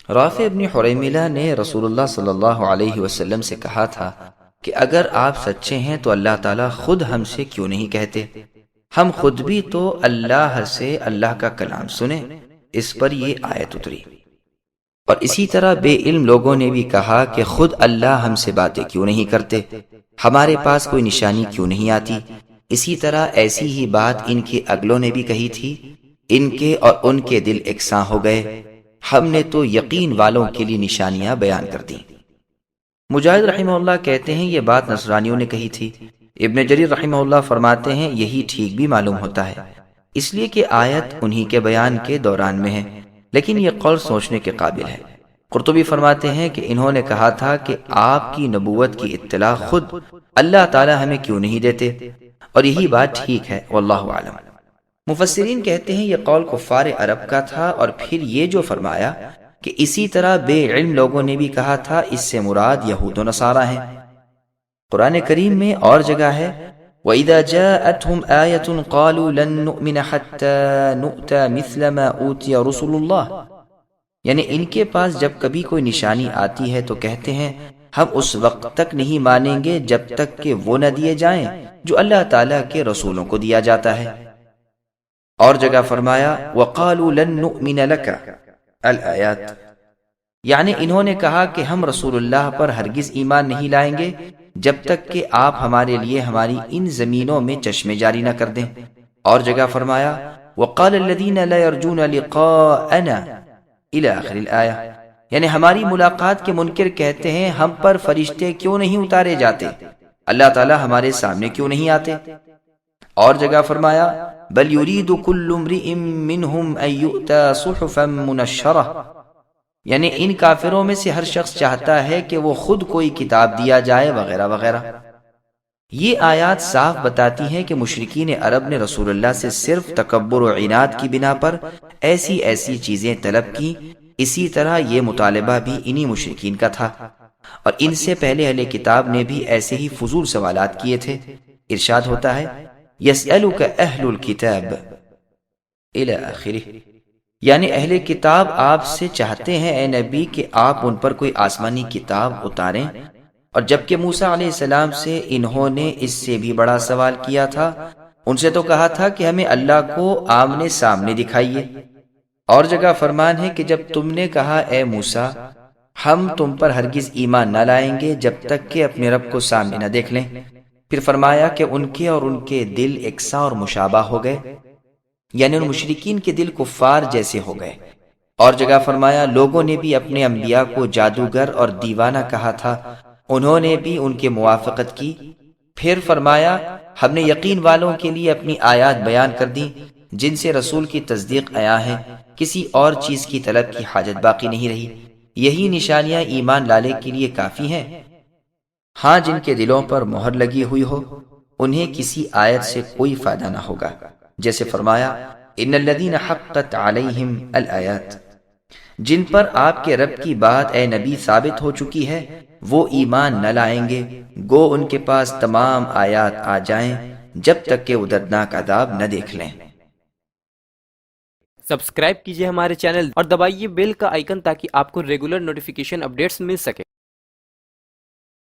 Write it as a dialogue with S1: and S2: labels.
S1: رافع ابن حریملہ نے رسول اللہ صلی اللہ علیہ وسلم سے کہا تھا کہ اگر آپ سچے ہیں تو اللہ تعالیٰ خود ہم سے کیوں نہیں کہتے؟ ہم خود بھی تو اللہ سے اللہ کا کلام سنیں۔ اس پر یہ آیت اتری۔ اور اسی طرح بے علم لوگوں نے بھی کہا کہ خود اللہ ہم سے باتیں کیوں نہیں کرتے، ہمارے پاس کوئی نشانی کیوں نہیں آتی۔ اسی طرح ایسی ہی بات ان کے اگلوں نے بھی کہی تھی، ان کے اور ان کے دل یکساں ہو گئے، ہم نے تو یقین والوں کے لیے نشانیاں بیان کر دیں۔ مجاہد رحمہ اللہ کہتے ہیں یہ بات نصرانیوں نے کہی تھی۔ ابن جریر رحمہ اللہ فرماتے ہیں یہی ٹھیک بھی معلوم ہوتا ہے، اس لیے کہ آیت انہی کے بیان کے دوران میں ہے، لیکن یہ قول سوچنے کے قابل ہے۔ قرطبی فرماتے ہیں کہ انہوں نے کہا تھا کہ آپ کی نبوت کی اطلاع خود اللہ تعالی ہمیں کیوں نہیں دیتے، اور یہی بات ٹھیک ہے، واللہ اعلم۔ مفسرین کہتے ہیں یہ قول کفار عرب کا تھا، اور پھر یہ جو فرمایا کہ اسی طرح بے علم لوگوں نے بھی کہا تھا، اس سے مراد یہود و نصارہ ہیں۔ قرآن کریم میں اور جگہ ہے وَإِذَا جَاءَتْهُمْ آيَةٌ قَالُوا لَن نُؤْمِنَ حَتَّى نُؤْتَى مِثْلَ مَا أُوتِيَ رُسُلُ اللَّهِ، یعنی ان کے پاس جب کبھی کوئی نشانی آتی ہے تو کہتے ہیں ہم اس وقت تک نہیں مانیں گے جب تک کہ وہ نہ دیے جائیں جو اللہ تعالیٰ کے رسولوں کو دیا جاتا ہے۔ اور جگہ فرمایا وَقَالُوا لَن نُؤْمِنَ لَكَ الآیات، یعنی انہوں نے کہا کہ ہم رسول اللہ پر ہرگز ایمان نہیں لائیں گے جب تک کہ آپ ہمارے لیے ہماری ان زمینوں میں چشمے جاری نہ کر دیں۔ اور جگہ فرمایا وَقَالَ الَّذِينَ لَا يَرْجُونَ لِقَاءَنَا إِلَى آخِرِ الْآیَةِ، یعنی ہماری ملاقات کے منکر کہتے ہیں ہم پر فرشتے کیوں نہیں اتارے جاتے، اللہ تعالیٰ ہمارے سامنے کیوں نہیں آتے۔ اور جگہ فرمایا بل يريد كل امرئ منهم ان يؤتى صحفا منشرة، یعنی ان کافروں میں سے ہر شخص چاہتا ہے کہ وہ خود کوئی کتاب دیا جائے وغیرہ وغیرہ۔ یہ آیات صاف بتاتی ہیں کہ مشرکین عرب نے رسول اللہ سے صرف تکبر و عناد کی بنا پر ایسی ایسی چیزیں طلب کی۔ اسی طرح یہ مطالبہ بھی انہی مشرکین کا تھا، اور ان سے پہلے اہل کتاب نے بھی ایسے ہی فضول سوالات کیے تھے۔ ارشاد ہوتا ہے یسألک اہل الکتاب الی آخرہ، یعنی اہل کتاب آپ سے چاہتے ہیں اے نبی کہ آپ ان پر کوئی آسمانی کتاب اتاریں، اور جبکہ موسیٰ علیہ السلام سے انہوں نے اس سے بھی بڑا سوال کیا تھا، ان سے تو کہا تھا کہ ہمیں اللہ کو آمنے سامنے دکھائیے۔ اور جگہ فرمان ہے کہ جب تم نے کہا اے موسیٰ ہم تم پر ہرگز ایمان نہ لائیں گے جب تک کہ اپنے رب کو سامنے نہ دیکھ لیں، پھر فرمایا کہ ان کے اور ان کے دل یکساں اور مشابہ ہو گئے، یعنی ان مشرکین کے دل کفار جیسے ہو گئے۔ اور جگہ فرمایا لوگوں نے بھی اپنے انبیاء کو جادوگر اور دیوانہ کہا تھا، انہوں نے بھی ان کے موافقت کی۔ پھر فرمایا ہم نے یقین والوں کے لیے اپنی آیات بیان کر دی جن سے رسول کی تصدیق آیا ہے، کسی اور چیز کی طلب کی حاجت باقی نہیں رہی، یہی نشانیاں ایمان لانے کے لیے کافی ہیں۔ ہاں جن کے دلوں پر مہر لگی ہوئی ہو انہیں کسی آیت سے کوئی فائدہ نہ ہوگا، جیسے فرمایا ان الذین حقت علیہم الآیات، جن پر آپ کے رب کی بات اے نبی ثابت ہو چکی ہے وہ ایمان نہ لائیں گے گو ان کے پاس تمام آیات آ جائیں جب تک کہ وہ دردناک عذاب نہ دیکھ لیں۔
S2: سبسکرائب کیجئے ہمارے چینل اور دبائیے بیل کا آئیکن تاکہ آپ کو ریگولر نوٹیفیکیشن اپڈیٹس مل سکے۔